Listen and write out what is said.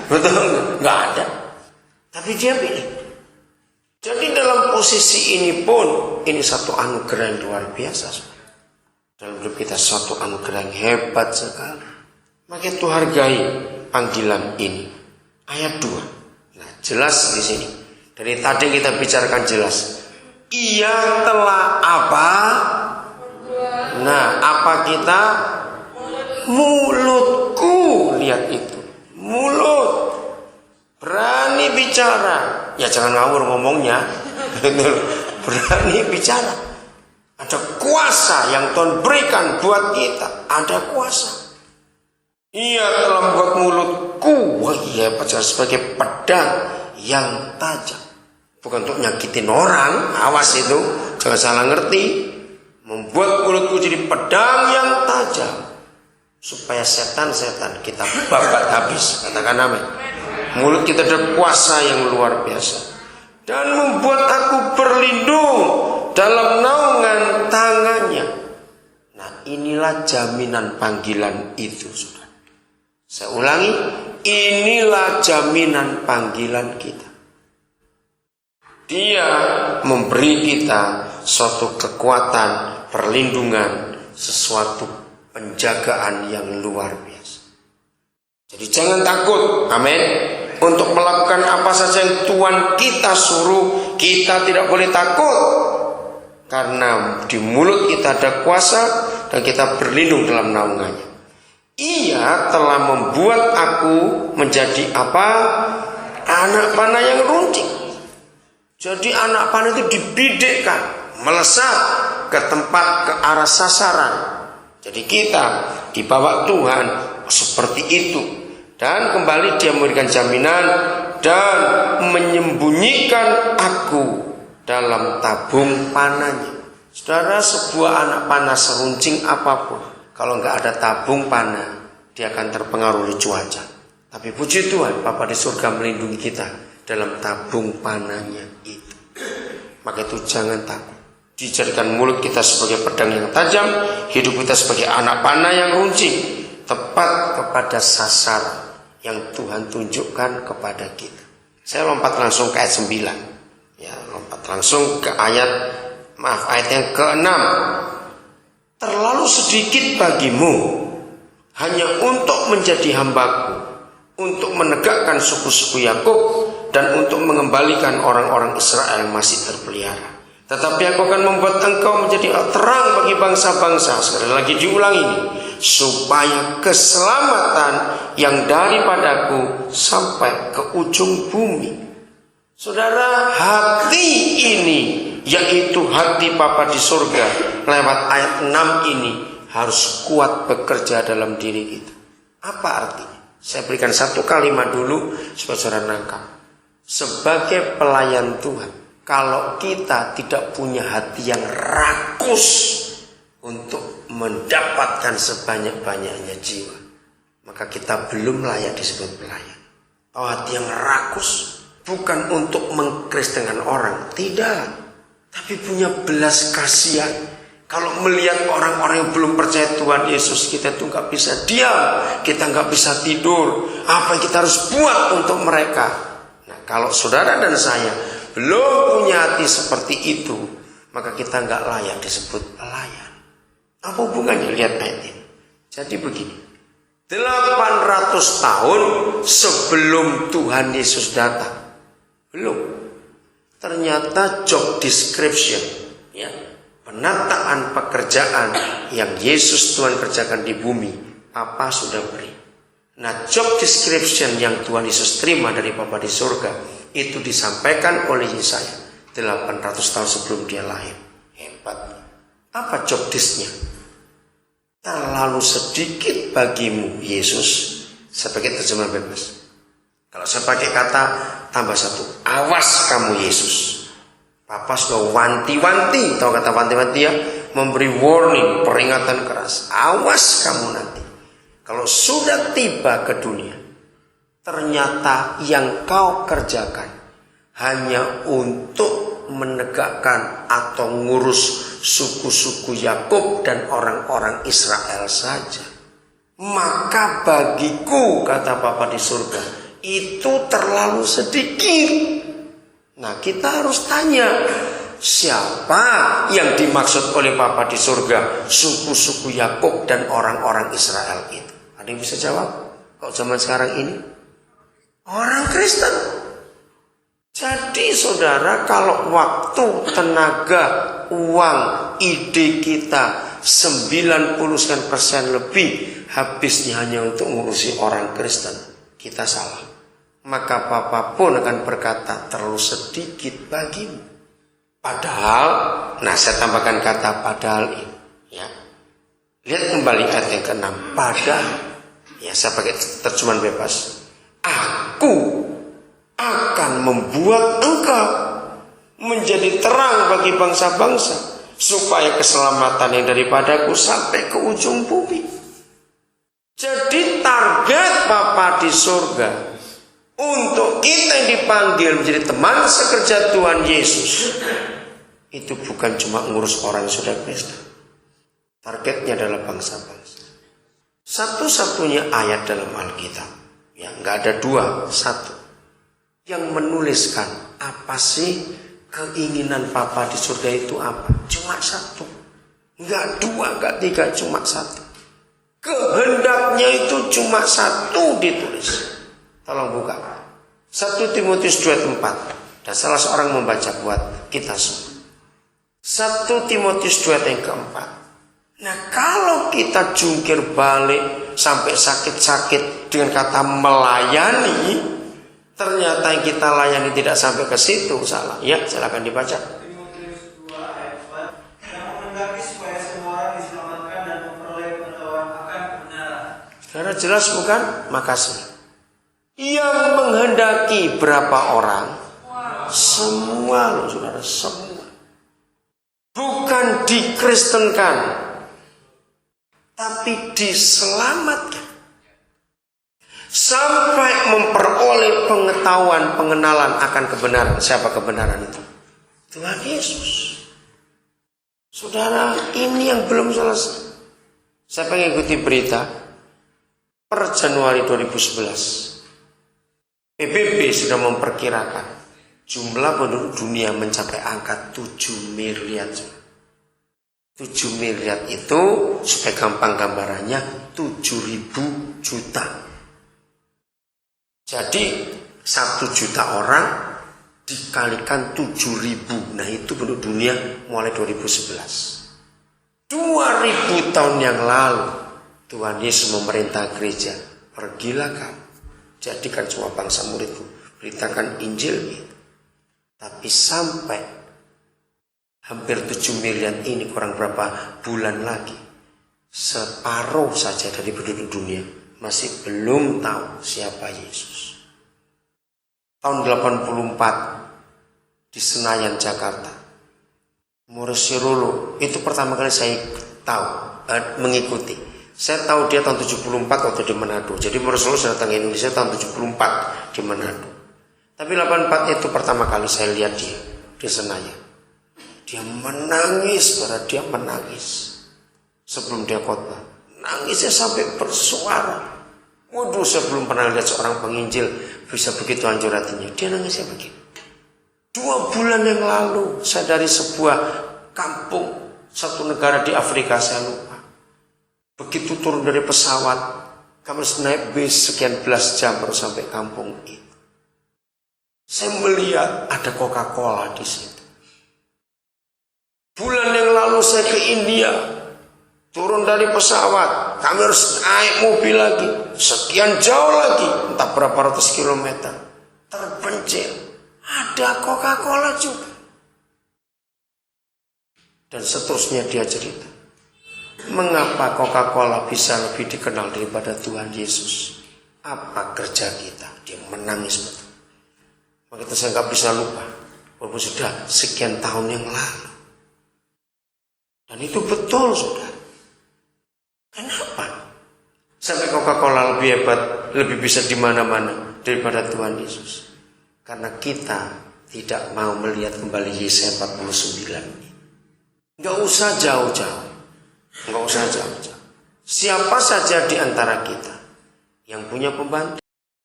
Betul nggak ada. Tapi dia pilih. Jadi dalam posisi ini pun, ini satu anugerah yang luar biasa. Dalam hidup kita suatu anugerah yang hebat sekali. Maka itu hargai panggilan ini. Ayat 2. Nah, jelas di sini. Dari tadi kita bicarakan jelas. Ia telah apa? Nah, apa kita? Mulutku. Lihat itu. Mulut. Berani bicara. Ya jangan ngawur ngomongnya. Berani bicara. Ada kuasa yang Tuhan berikan buat kita. Ada kuasa. Ia telah membuat mulutku. Wah iya, sebagai pedang yang tajam. Bukan untuk nyakitin orang. Awas itu. Jangan salah ngerti. Membuat mulutku jadi pedang yang tajam. Supaya setan-setan kita babat habis. Katakan amin. Mulut kita ada kuasa yang luar biasa. Dan membuat aku berlindung dalam naungan tangannya. Nah, inilah jaminan panggilan itu, saudara. Saya ulangi, inilah jaminan panggilan kita. Dia memberi kita suatu kekuatan, perlindungan, sesuatu penjagaan yang luar biasa. Jadi jangan takut, amin. Untuk melakukan apa saja yang Tuhan kita suruh, kita tidak boleh takut. Karena di mulut kita ada kuasa dan kita berlindung dalam naungannya. Ia telah membuat aku menjadi apa? Anak panah yang runcing. Jadi anak panah itu dibidikkan, melesat ke tempat, ke arah sasaran. Jadi kita dibawa Tuhan seperti itu. Dan kembali dia memberikan jaminan dan menyembunyikan aku dalam tabung panahnya. Saudara, sebuah anak panah seruncing apapun, kalau nggak ada tabung panah, dia akan terpengaruh oleh cuaca. Tapi puji Tuhan, Bapa di surga melindungi kita dalam tabung panahnya itu. Maka itu jangan takut. Dijadikan mulut kita sebagai pedang yang tajam, hidup kita sebagai anak panah yang runcing, tepat kepada sasaran yang Tuhan tunjukkan kepada kita. Saya lompat langsung ke ayat 9. Ya, lompat langsung ke ayat yang ke-6. Terlalu sedikit bagimu hanya untuk menjadi hambaku, untuk menegakkan suku-suku Yakub dan untuk mengembalikan orang-orang Israel yang masih terpelihara. Tetapi aku akan membuat engkau menjadi terang bagi bangsa-bangsa. Sekali lagi diulang ini, supaya keselamatan yang daripadaku sampai ke ujung bumi. Saudara, hati ini, yaitu hati Bapa di surga, lewat ayat 6 ini harus kuat bekerja dalam diri kita. Apa artinya? Saya berikan satu kalimat dulu supaya saudara nangkap. Sebagai pelayan Tuhan, kalau kita tidak punya hati yang rakus untuk mendapatkan sebanyak-banyaknya jiwa, maka kita belum layak disebut pelayan. Oh, hati yang rakus bukan untuk mengkristengkan orang, tidak, tapi punya belas kasihan. Kalau melihat orang-orang yang belum percaya Tuhan Yesus, kita tuh gak bisa diam, kita gak bisa tidur. Apa yang kita harus buat untuk mereka? Nah, kalau saudara dan saya belum punya hati seperti itu, maka kita gak layak disebut pelayan. Apa hubungannya? Lihat ayat ini. Jadi begini, 800 tahun sebelum Tuhan Yesus datang, belum, ternyata job description, ya, penataan pekerjaan yang Yesus Tuhan kerjakan di bumi, Papa sudah beri. Nah, job description yang Tuhan Yesus terima dari Bapa di surga itu disampaikan oleh Yesaya 800 tahun sebelum dia lahir. Hebat. Apa job desk-nya? Terlalu sedikit bagimu, Yesus. Saya pakai terjemahan bebas. Kalau saya pakai kata tambah satu, awas kamu Yesus. Papa sudah wanti-wanti, tahu kata wanti-wanti ya, memberi warning, peringatan keras. Awas kamu nanti. Kalau sudah tiba ke dunia, ternyata yang kau kerjakan hanya untuk menegakkan atau ngurus suku-suku Yakub dan orang-orang Israel saja. Maka bagiku, kata Bapa di surga, itu terlalu sedikit. Nah, kita harus tanya, siapa yang dimaksud oleh Bapa di surga? Suku-suku Yakub dan orang-orang Israel itu. Ada yang bisa jawab? Kok zaman sekarang ini? Orang Kristen. Jadi saudara, kalau waktu, tenaga, uang, ide kita 90% lebih habisnya hanya untuk ngurusi orang Kristen, kita salah. Maka Bapa pun akan berkata, terlalu sedikit bagimu. Padahal, nah saya tambahkan kata padahal ini. Ya. Lihat kembali ayat yang ke-6. Padahal, ya saya pakai terjemahan bebas. Aku akan membuat engkau menjadi terang bagi bangsa-bangsa, supaya keselamatan yang daripadaku sampai ke ujung bumi. Jadi target Bapa di surga untuk kita yang dipanggil menjadi teman sekerja Tuhan Yesus, itu bukan cuma ngurus orang yang sudah Kristen. Targetnya adalah bangsa-bangsa. Satu-satunya ayat dalam Alkitab, ya nggak ada dua, satu, yang menuliskan apa sih keinginan Bapa di surga itu apa? Cuma satu, nggak dua, nggak tiga, cuma satu. Kehendaknya itu cuma satu ditulis. Tolong buka 1 Timotius 2:4. Dan salah seorang membaca buat kita semua. 1 Timotius 2 yang keempat. Nah, kalau kita jungkir balik sampai sakit-sakit dengan kata melayani, ternyata yang kita layani tidak sampai ke situ, salah. Ya, silakan dibaca. Timotius 2 ayat 4. Yang menghendaki supaya semua orang diselamatkan dan memperoleh pengetahuan akan kebenaran. Karena jelas bukan? Makasih. Yang menghendaki berapa orang? Semua loh saudara, semua. Bukan dikristenkan, tapi diselamatkan. Sampai memperoleh pengetahuan, pengenalan akan kebenaran. Siapa kebenaran itu? Tuhan Yesus. Saudara, ini yang belum selesai. Saya pengen ikuti berita. Per Januari 2011. PBB sudah memperkirakan jumlah penduduk dunia mencapai angka 7 miliar. 7 miliar itu, supaya gampang gambarannya, 7.000 juta. Jadi 1 juta orang dikalikan 7.000. Nah itu penduduk dunia mulai 2011. 2000 tahun yang lalu Tuhan Yesus memerintah gereja, pergilah kamu, jadikan semua bangsa muridku, beritakan Injil itu. Tapi sampai hampir 7 miliar ini kurang berapa bulan lagi, separuh saja dari penduduk dunia masih belum tahu siapa Yesus. Tahun 84 di Senayan, Jakarta, Mursirolo itu pertama kali saya tahu, mengikuti. Saya tahu dia tahun 74 waktu di Manado. Jadi Mursirolo sudah datang ke Indonesia tahun 74 di Manado. Tapi 84 itu pertama kali saya lihat dia di Senayan. Dia menangis, dia menangis sebelum dia khotbah. Nangisnya sampai bersuara. Waduh, saya belum pernah lihat seorang penginjil bisa begitu hancur hatinya. Dia nangisnya begini. 2 bulan yang lalu saya dari sebuah kampung, satu negara di Afrika, saya lupa. Begitu turun dari pesawat, kami harus naik bis sekian belas jam baru sampai kampung itu. Saya melihat ada Coca-Cola di situ. Bulan yang lalu saya ke India, turun dari pesawat, kami harus naik mobil lagi, sekian jauh lagi, entah berapa ratus kilometer, terpencil, ada Coca-Cola juga. Dan seterusnya dia cerita, mengapa Coca-Cola bisa lebih dikenal daripada Tuhan Yesus? Apa kerja kita? Dia menangis betul. Maka itu saya nggak bisa lupa, walaupun sudah sekian tahun yang lalu. Dan itu betul, saudara. Kenapa? Sampai Coca-Cola lebih hebat, lebih bisa di mana-mana daripada Tuhan Yesus. Karena kita tidak mau melihat kembali Yesaya 49 ini. Nggak usah jauh-jauh. Nggak usah jauh-jauh. Siapa saja di antara kita yang punya pembantu,